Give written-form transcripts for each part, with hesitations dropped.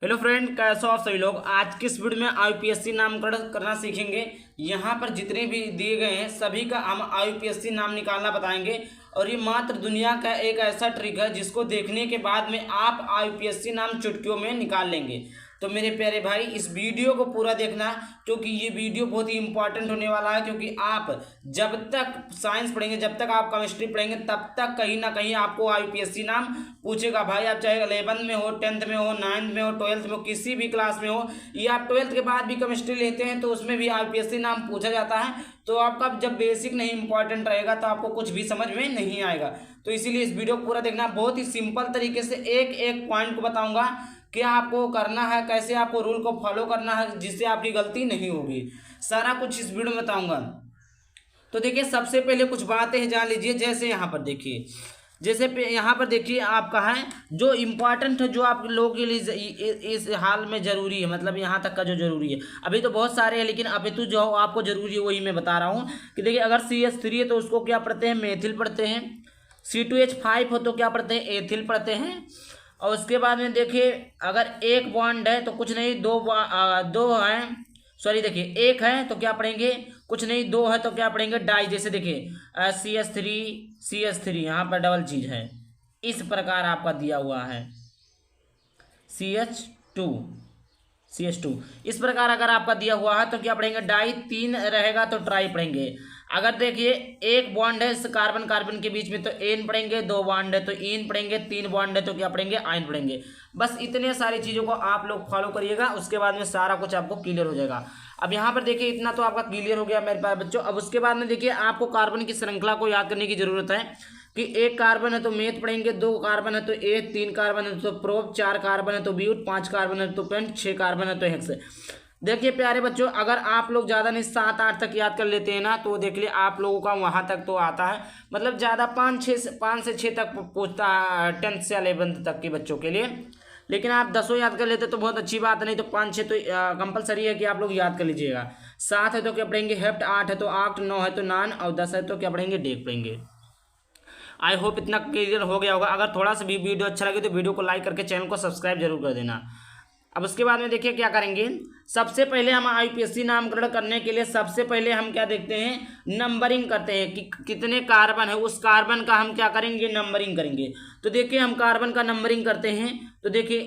Hello friend, कैसे हो आप सभी लोग। आज की इस वीडियो में आईपीएससी नामकरण करना सीखेंगे। यहाँ पर जितने भी दिए गए हैं सभी का हम आईपीएससी नाम निकालना बताएंगे। और ये मात्र दुनिया का एक ऐसा ट्रिक है जिसको देखने के बाद में आप आईपीएससी नाम चुटकियों में निकाल लेंगे। तो मेरे प्यारे भाई, इस वीडियो को पूरा देखना क्योंकि ये वीडियो बहुत ही इंपॉर्टेंट होने वाला है। क्योंकि आप जब तक साइंस पढ़ेंगे, जब तक आप केमिस्ट्री पढ़ेंगे, तब तक कहीं ना कहीं आपको आईपीएससी नाम पूछेगा। भाई आप चाहे 11th में हो, 10th में हो, 9th में हो, 12th में हो, किसी भी क्लास में हो, या आप 12th के बाद भी केमिस्ट्री लेते हैं तो उसमें भी आईपीएससी नाम पूछा जाता है। तो आपका जब बेसिक नहीं इंपॉर्टेंट रहेगा तो आपको कुछ भी समझ में नहीं आएगा। तो इसीलिए इस वीडियो को पूरा देखना। बहुत ही सिंपल तरीके से एक एक पॉइंट को बताऊंगा क्या आपको करना है, कैसे आपको रूल को फॉलो करना है जिससे आपकी गलती नहीं होगी। सारा कुछ इस वीडियो में बताऊंगा। तो देखिए, सबसे पहले कुछ बातें जान लीजिए। जैसे यहाँ पर देखिए, यहाँ पर देखिए आपका है जो इम्पोर्टेंट है, जो आप लोगों के लिए इस हाल में ज़रूरी है, मतलब यहाँ तक का जो ज़रूरी है। अभी तो बहुत सारे हैं लेकिन अभी तो जो आपको ज़रूरी है वही मैं बता रहा हूँ। कि देखिए, अगर CH3 है तो उसको क्या पढ़ते हैं, मेथिल पढ़ते हैं। C2H5 हो तो क्या पढ़ते हैं, एथिल पढ़ते हैं। और उसके बाद में देखिए, अगर एक बॉन्ड है तो कुछ नहीं, दो हैं, सॉरी देखिए, एक है तो क्या पढ़ेंगे, कुछ नहीं, दो है तो क्या पढ़ेंगे, डाई। जैसे देखिए CH3 यहाँ पर डबल चीज है, इस प्रकार आपका दिया हुआ है CH2 इस प्रकार अगर आपका दिया हुआ है तो क्या पढ़ेंगे, डाई। तीन रहेगा तो ट्राई पढ़ेंगे। अगर देखिए एक बॉन्ड है कार्बन कार्बन के बीच में तो एन पढ़ेंगे, दो बॉन्ड है तो इन पढ़ेंगे, तीन बॉन्ड है तो क्या पढ़ेंगे, आइन पढ़ेंगे। बस इतने सारी चीज़ों को आप लोग फॉलो करिएगा, उसके बाद में सारा कुछ आपको क्लियर हो जाएगा। अब यहाँ पर देखिए, इतना तो आपका क्लियर हो गया मेरे पास बच्चों। अब उसके बाद में देखिए, आपको कार्बन की श्रृंखला को याद करने की जरूरत है कि एक कार्बन है तो मेथ पढ़ेंगे, दो कार्बन है तो एथ, तीन कार्बन है तो प्रोप, चार कार्बन है तो ब्यूट, पांच कार्बन है तो पेंट, छह कार्बन है तो हेक्स। देखिए प्यारे बच्चों, अगर आप लोग ज़्यादा नहीं 7-8 तक याद कर लेते हैं ना तो देख लिए आप लोगों का वहाँ तक तो आता है। मतलब ज़्यादा 5 से 6 तक पूछता है 10th से 11th तक के बच्चों के लिए। लेकिन आप 10 याद कर लेते तो बहुत अच्छी बात, नहीं तो 5-6 तो कंपलसरी है कि आप लोग याद कर लीजिएगा। 7 है तो क्या पढ़ेंगे, हेप्ट। 8 है तो आक्ट। 9 है तो नान। और 10 है तो क्या पढ़ेंगे, डेक पढ़ेंगे। आई होप इतना क्लियर हो गया होगा। अगर थोड़ा सा भी वीडियो अच्छा लगे तो वीडियो को लाइक करके चैनल को सब्सक्राइब जरूर कर देना। अब उसके बाद में देखिए क्या करेंगे। सबसे पहले हम आईपीएससी नामकरण करने के लिए सबसे पहले हम क्या देखते हैं, नंबरिंग करते हैं कि कितने कार्बन है, उस कार्बन का हम क्या करेंगे, नंबरिंग करेंगे। तो देखिए, हम कार्बन का नंबरिंग करते हैं। तो देखिए,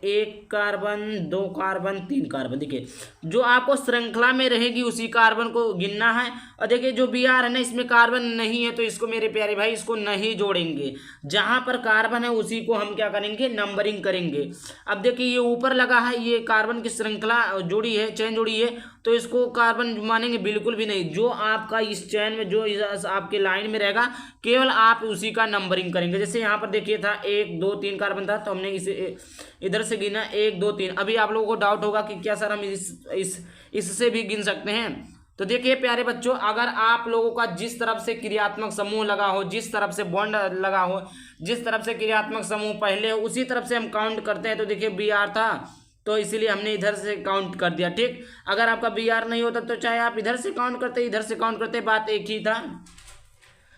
एक कार्बन, दो कार्बन, तीन कार्बन। देखिए, जो आपको श्रृंखला में रहेगी उसी कार्बन को गिनना है। और देखिए, जो Br है ना, इसमें कार्बन नहीं है तो इसको मेरे प्यारे भाई इसको नहीं जोड़ेंगे। जहां पर कार्बन है उसी को हम क्या करेंगे, नंबरिंग करेंगे। अब देखिए, ये ऊपर लगा है, ये कार्बन की श्रृंखला जोड़ी है, चेन जोड़ी है, तो इसको कार्बन मानेंगे बिल्कुल भी नहीं। जो आपका इस चेन में, जो आपके लाइन में रहेगा, केवल आप उसी का नंबरिंग करेंगे। जैसे यहाँ पर देखिए था 1 2 3 कार्बन था तो हमने इसे इधर से गिना 1 2 3। अभी आप लोगों को डाउट होगा कि क्या सर हम इससे भी गिन सकते हैं। तो देखिए प्यारे बच्चों, अगर आप लोगों का जिस तरफ से क्रियात्मक समूह लगा हो, जिस तरफ से बॉन्ड लगा हो, जिस तरफ से क्रियात्मक समूह पहले हो, उसी तरफ से हम काउंट करते हैं। तो देखिए Br था तो इसीलिए हमने इधर से काउंट कर दिया, ठीक। अगर आपका Br नहीं होता तो चाहे आप इधर से काउंट करते, इधर से काउंट करते, बात एक ही था।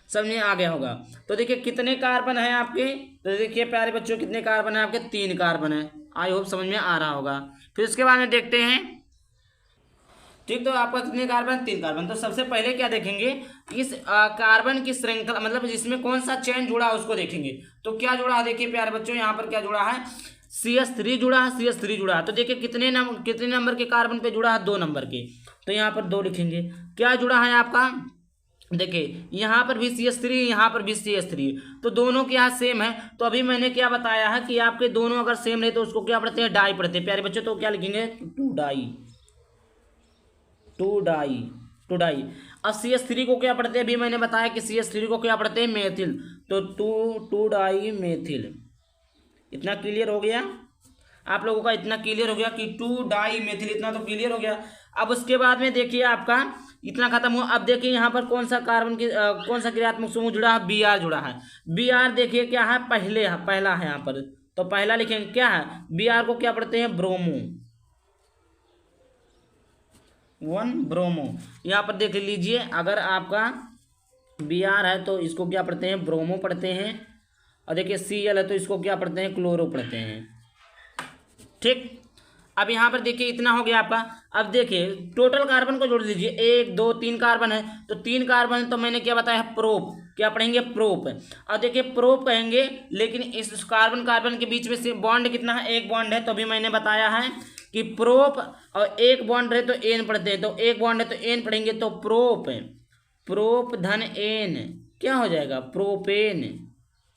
समझ में आ गया होगा। तो देखिए, कितने कार्बन है आपके, तो देखिए प्यारे बच्चों, कितने कार्बन है आपके, 3 कार्बन है। आई होप समझ में आ रहा होगा। फिर उसके बाद में देखते हैं, ठीक। तो आपका कितने कार्बन, 3 कार्बन। तो सबसे पहले क्या देखेंगे, इस कार्बन की श्रृंखला, मतलब जिसमें कौन सा चेन जुड़ा है उसको देखेंगे। तो क्या जुड़ा है, देखिए प्यारे बच्चों, यहाँ पर क्या जुड़ा है, CH3 जुड़ा है, CH3 जुड़ा है। तो देखिए कितने नंबर के कार्बन पे जुड़ा है, 2 नंबर के। तो यहाँ पर 2 लिखेंगे। क्या जुड़ा है आपका, देखिए यहाँ पर भी CH3, यहाँ पर भी CH3, तो दोनों के यहाँ सेम है। तो अभी मैंने क्या बताया है कि आपके दोनों अगर सेम रहे तो उसको क्या पढ़ते हैं, डाई पढ़ते हैं प्यारे बच्चों। तो क्या लिखेंगे, टू डाई। अब CH3 को क्या पढ़ते हैं, अभी मैंने बताया कि CH3 को क्या पढ़ते हैं, मेथिल। तो टू डाई मेथिल। इतना क्लियर हो गया आप लोगों का, इतना क्लियर हो गया कि 2 डाई मेथिल, इतना तो क्लियर हो गया। अब उसके बाद में देखिए आपका इतना खत्म हुआ। अब देखिए यहाँ पर कौन सा कार्बन की कौन सा क्रियात्मक समूह जुड़ा है, Br जुड़ा है। Br देखिए क्या है, पहला है यहाँ पर, तो पहला लिखेंगे क्या है, Br को क्या पढ़ते हैं, ब्रोमो, 1 ब्रोमो। यहाँ पर देख लीजिए, अगर आपका Br है तो इसको क्या पढ़ते हैं, ब्रोमो पढ़ते हैं। और देखिए Cl है तो इसको क्या पढ़ते हैं, क्लोरो पढ़ते हैं। ठीक। अब यहाँ पर देखिए इतना हो गया आपका। अब देखिए टोटल कार्बन को जोड़ लीजिए, 1 2 3 कार्बन है, तो 3 कार्बन तो मैंने क्या बताया, प्रोप। क्या पढ़ेंगे, प्रोप। अब देखिए प्रोप कहेंगे, लेकिन इस कार्बन कार्बन के बीच में से बॉन्ड कितना है, एक बॉन्ड है, तो अभी मैंने बताया है कि प्रोप और एक बॉन्ड रहे तो एन पढ़ते हैं, तो एक बॉन्ड है तो एन पढ़ेंगे, तो प्रोप, प्रोप धन एन क्या हो जाएगा, प्रोपेन,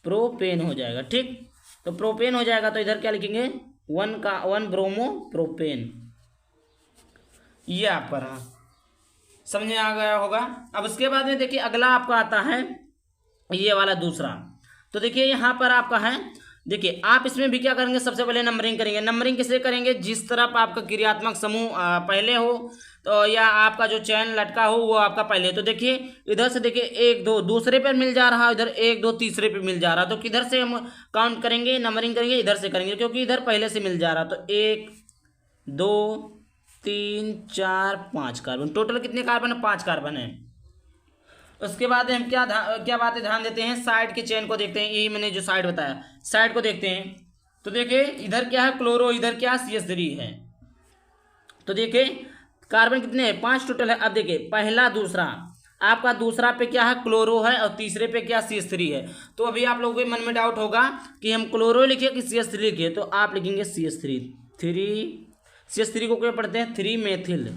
प्रोपेन हो जाएगा। ठीक, तो प्रोपेन हो जाएगा, तो इधर क्या लिखेंगे, 1 ब्रोमो प्रोपेन। ये आप पर समझ में आ गया होगा। अब उसके बाद में देखिए अगला आपका आता है ये वाला दूसरा। तो देखिए यहाँ पर आपका है, देखिए आप इसमें भी क्या करेंगे, सबसे पहले नंबरिंग करेंगे। नंबरिंग किसे करेंगे, जिस तरफ आपका क्रियात्मक समूह पहले हो, तो या आपका जो चैन लटका हो वो आपका पहले। तो देखिए इधर से देखिए 1 2 दूसरे पे मिल जा रहा है, इधर 1 2 तीसरे पे मिल जा रहा, तो किधर से हम काउंट करेंगे, नंबरिंग करेंगे, इधर से करेंगे, क्योंकि इधर पहले से मिल जा रहा। तो 1 2 3 4 5 कार्बन, टोटल कितने कार्बन है, 5 कार्बन है। उसके बाद हम क्या बातें ध्यान देते हैं, साइड के चेन को देखते हैं, यही मैंने जो साइड बताया, साइड को देखते हैं। तो देखिए इधर क्या है, क्लोरो, इधर क्या CH3 है। तो देखिए कार्बन कितने हैं, 5 टोटल है। अब देखिए पहला दूसरा, आपका दूसरा पे क्या है, क्लोरो है, और तीसरे पे क्या, CH3 है। तो अभी आप लोगों के मन में डाउट होगा कि हम क्लोरो लिखे कि CH3 लिखे, तो आप लिखेंगे CH3। CH3 को क्या पढ़ते हैं, 3 मेथिल,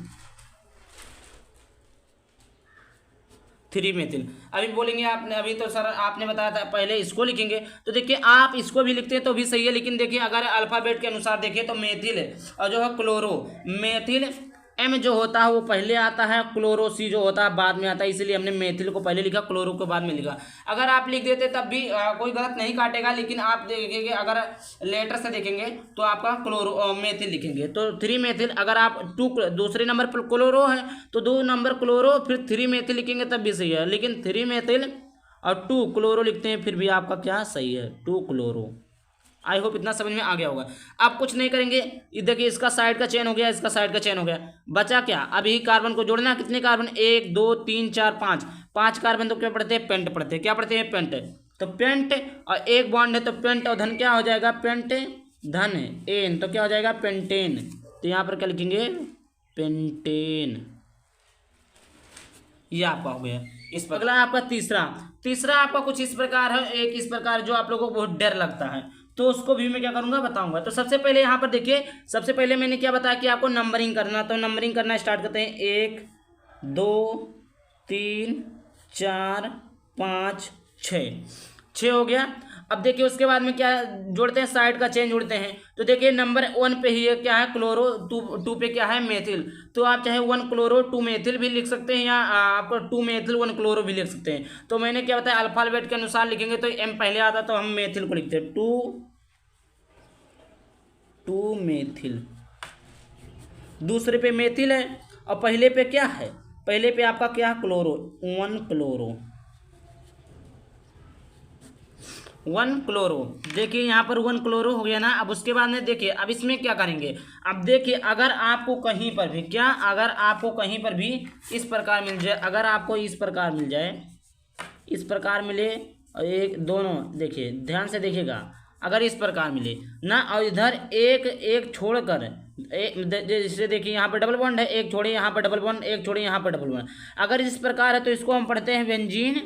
3 मेथिल। अभी बोलेंगे आपने, अभी तो सर आपने बताया था पहले इसको लिखेंगे, तो देखिए आप इसको भी लिखते हैं तो भी सही है, लेकिन देखिए अगर अल्फाबेट के अनुसार देखें तो मेथिल और जो है क्लोरो, मेथिल M जो होता है वो पहले आता है, क्लोरो C जो होता है बाद में आता है, इसलिए हमने मेथिल को पहले लिखा, क्लोरो को बाद में लिखा। अगर आप लिख देते तब भी कोई गलत नहीं काटेगा, लेकिन आप देखेंगे अगर लेटर से देखेंगे तो आपका क्लोरो मेथिल लिखेंगे, तो 3 मेथिल। अगर आप 2 दूसरे नंबर पर क्लोरो है तो 2 नंबर क्लोरो फिर 3 मेथिल लिखेंगे तब भी सही है, लेकिन 3 मेथिल और 2 क्लोरो लिखते हैं फिर भी आपका क्या सही है, 2 क्लोरो। आई होप इतना समझ में आ गया होगा। अब कुछ नहीं करेंगे, ये देखिए इसका साइड का चेन हो गया, इसका साइड का चेन हो गया, बचा क्या, अभी कार्बन को जोड़ना। कितने कार्बन, 1 2 3 4 5, 5 कार्बन तो क्या पढ़ते हैं, पेंट पढ़ते हैं। क्या पढ़ते हैं, पेंट। तो पेंट और एक बॉन्ड है तो पेंट और धन क्या हो जाएगा, पेंट धन एन, तो क्या हो जाएगा, पेंटेन। तो यहाँ पर क्या लिखेंगे, पेंटेन। ये आपका हो गया। इस पर अगला आपका तीसरा आपका कुछ इस प्रकार है, एक इस प्रकार जो आप लोगों को बहुत डर लगता है, तो उसको भी मैं क्या करूंगा, बताऊंगा। तो सबसे पहले यहाँ पर देखिए, सबसे पहले मैंने क्या बताया कि आपको नंबरिंग करना, तो नंबरिंग करना स्टार्ट करते हैं। 1 2 3 4 5 6 हो गया। अब देखिए उसके बाद में क्या जोड़ते हैं, साइड का चेन जोड़ते हैं। तो देखिए नंबर 1 पे ही क्या है, क्लोरो, 2 पे क्या है, मेथिल। तो आप चाहे 1 क्लोरो 2 मेथिल भी लिख सकते हैं, या आपको 2 मेथिल 1 क्लोरो भी लिख सकते हैं। तो मैंने क्या बताया, अल्फाबेट के अनुसार लिखेंगे तो M पहले आता तो हम मेथिल को लिखते हैं, 2 मेथिल। दूसरे पे मेथिल है और पहले पे क्या है, पहले पे आपका क्या है, क्लोरो, 1 क्लोरो, 1 क्लोरो। देखिए यहाँ पर 1 क्लोरो हो गया ना। अब उसके बाद में देखिए अब इसमें क्या करेंगे, अब देखिए अगर आपको कहीं पर भी क्या, अगर आपको कहीं पर भी इस प्रकार मिल जाए, अगर आपको इस प्रकार मिल जाए, इस प्रकार मिले, और एक दोनों देखिए ध्यान से देखिएगा, अगर इस प्रकार मिले ना, और इधर एक छोड़कर जैसे देखिए यहाँ पर डबल बॉन्ड है, एक छोड़े यहाँ पर डबल बॉन्ड, एक छोड़े यहाँ पर डबल बॉन्ड, अगर इस प्रकार है तो इसको हम पढ़ते हैं बेंजीन।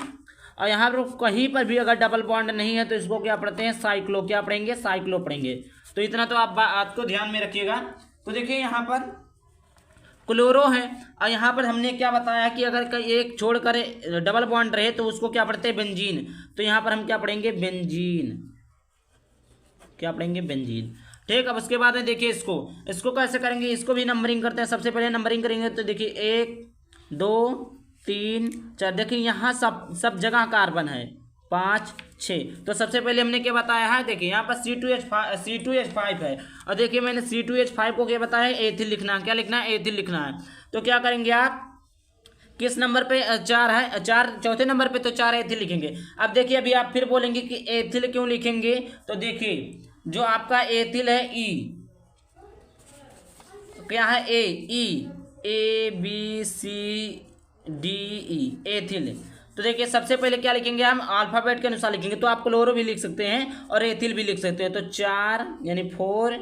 और यहाँ पर कहीं पर भी अगर डबल बॉन्ड नहीं है तो इसको क्या पढ़ते हैं, साइक्लो। क्या पढ़ेंगे, साइक्लो पढ़ेंगे। तो इतना तो आप बात को ध्यान में रखिएगा। तो देखिए यहाँ पर क्लोरो है और यहाँ पर हमने क्या बताया कि अगर एक छोड़कर डबल बॉन्ड रहे तो उसको क्या पढ़ते हैं, बेंजीन। तो यहाँ पर हम क्या पढ़ेंगे, बेंजीन। क्या पढ़ेंगे, बेंजीन। ठीक। अब उसके बाद में देखिए इसको कैसे करेंगे, इसको भी नंबरिंग करते हैं। सबसे पहले नंबरिंग करेंगे तो देखिए 1 2 3 4, देखिए यहाँ सब जगह कार्बन है, 5 6। तो सबसे पहले हमने क्या बताया है, देखिए यहाँ पर C2H5 है, और देखिए मैंने C2H5 को क्या बताया है, एथिल लिखना है। क्या लिखना है, एथिल लिखना है। तो क्या करेंगे आप, किस नंबर पे 4 है, 4 चौथे नंबर पे, तो 4 एथिल लिखेंगे। अब देखिए अभी आप फिर बोलेंगे कि एथिल क्यों लिखेंगे, तो देखिए जो आपका एथिल है E, क्या है, ABCDE, एथिल। तो देखिए सबसे पहले क्या लिखेंगे, हम अल्फाबेट के अनुसार लिखेंगे। तो आप क्लोरो भी लिख सकते हैं और एथिल भी लिख सकते हैं। तो 4 यानी 4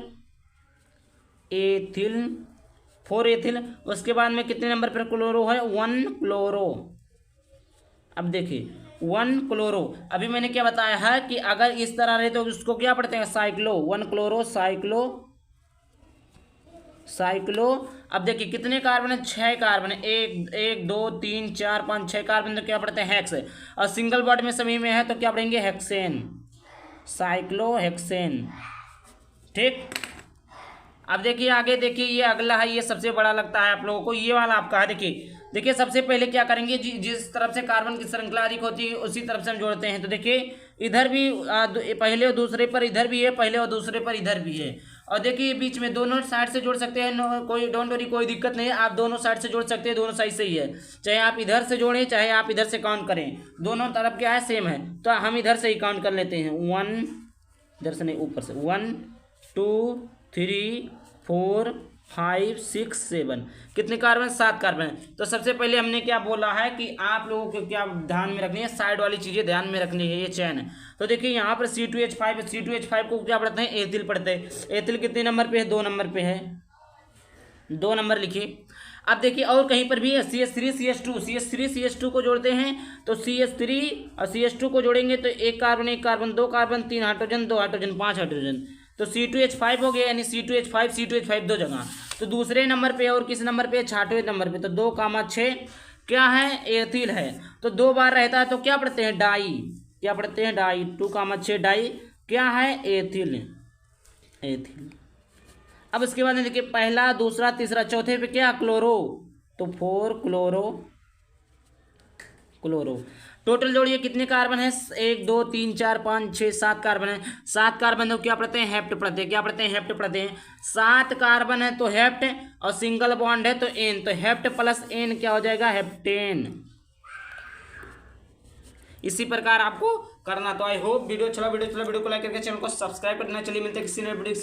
एथिल, 4 एथिल। उसके बाद में कितने नंबर पर क्लोरो है, 1 क्लोरो। अब देखिए 1 क्लोरो, अभी मैंने क्या बताया है कि अगर इस तरह रहे तो उसको क्या पढ़ते हैं, साइक्लो, 1 क्लोरो साइक्लो, साइक्लो। अब देखिए कितने कार्बन है, 6 कार्बन है, 1 2 3 4 5 6 कार्बन, तो क्या पढ़ते हैं, हेक्स। और सिंगल बॉन्ड में सभी में है तो क्या पढ़ेंगे, हेक्सेन, साइक्लोहेक्सेन। ठीक। अब देखिए आगे, देखिए ये अगला है, ये सबसे बड़ा लगता है आप लोगों को, ये वाला आपका है। देखिए सबसे पहले क्या करेंगे, जिस तरफ से कार्बन की श्रृंखला अधिक होती है उसी तरफ से हम जोड़ते हैं। तो देखिए इधर भी पहले और दूसरे पर इधर भी है, पहले और दूसरे पर इधर भी है। और देखिए बीच में दोनों साइड से जोड़ सकते हैं, कोई डोंट वरी, कोई दिक्कत नहीं है, आप दोनों साइड से जोड़ सकते हैं, दोनों साइड से ही है। चाहे आप इधर से जोड़ें चाहे आप इधर से काउंट करें, दोनों तरफ क्या है, सेम है। तो हम इधर से ही काउंट कर लेते हैं, 1, इधर से नहीं ऊपर से, 1 2 3 4 5 6 7, कितने कार्बन, 7 कार्बन। तो सबसे पहले हमने क्या बोला है कि आप लोगों को क्या ध्यान में रखनी है, साइड वाली चीज़ें ध्यान में रखनी है, ये चैन है। तो देखिए यहाँ पर C2H5, C2H5 को क्या पढ़ते हैं, एथिल पढ़ते हैं। एथिल कितने नंबर पे है, 2 नंबर पे है, 2 नंबर लिखिए। अब देखिए और कहीं पर भी है, CH3 CH2, CH3 CH2 को जोड़ते हैं तो CH3 और CH2 को जोड़ेंगे तो 1 carbon 1 carbon 2 carbon 3 hydrogen 2 hydrogen 5 hydrogen, तो C2H5 हो गया, यानी C2H5 C2H5 दो जगह। तो दूसरे नंबर पे और किस नंबर पे, 6वें नंबर पे, तो 2, 6 क्या है, एथिल है। तो 2 बार रहता है तो क्या पढ़ते हैं, डाई, क्या पढ़ते हैं, डाई, 2, 6 डाई क्या है, एथिल, एथिल। अब इसके बाद देखिए पहला दूसरा तीसरा चौथे पे क्या, क्लोरो, तो 4 क्लोरो, क्लोरो। टोटल जोड़िए कितने कार्बन है, 1 2 3 4 5 6 7 कार्बन है। 7 कार्बन तो क्या पढ़ते हैं, हेप्ट पढ़ते हैं, क्या पढ़ते हैं, हेप्ट पढ़ते हैं। 7 कार्बन है तो हेप्ट, और सिंगल बॉन्ड है तो एन, तो हेप्ट प्लस एन क्या हो जाएगा, हेप्टेन। इसी प्रकार आपको करना। तो आई होप वीडियो चला, वीडियो को लाइक करके चैनल को सब्सक्राइब करना। चलिए मिलते हैं किसी नए वीडियो।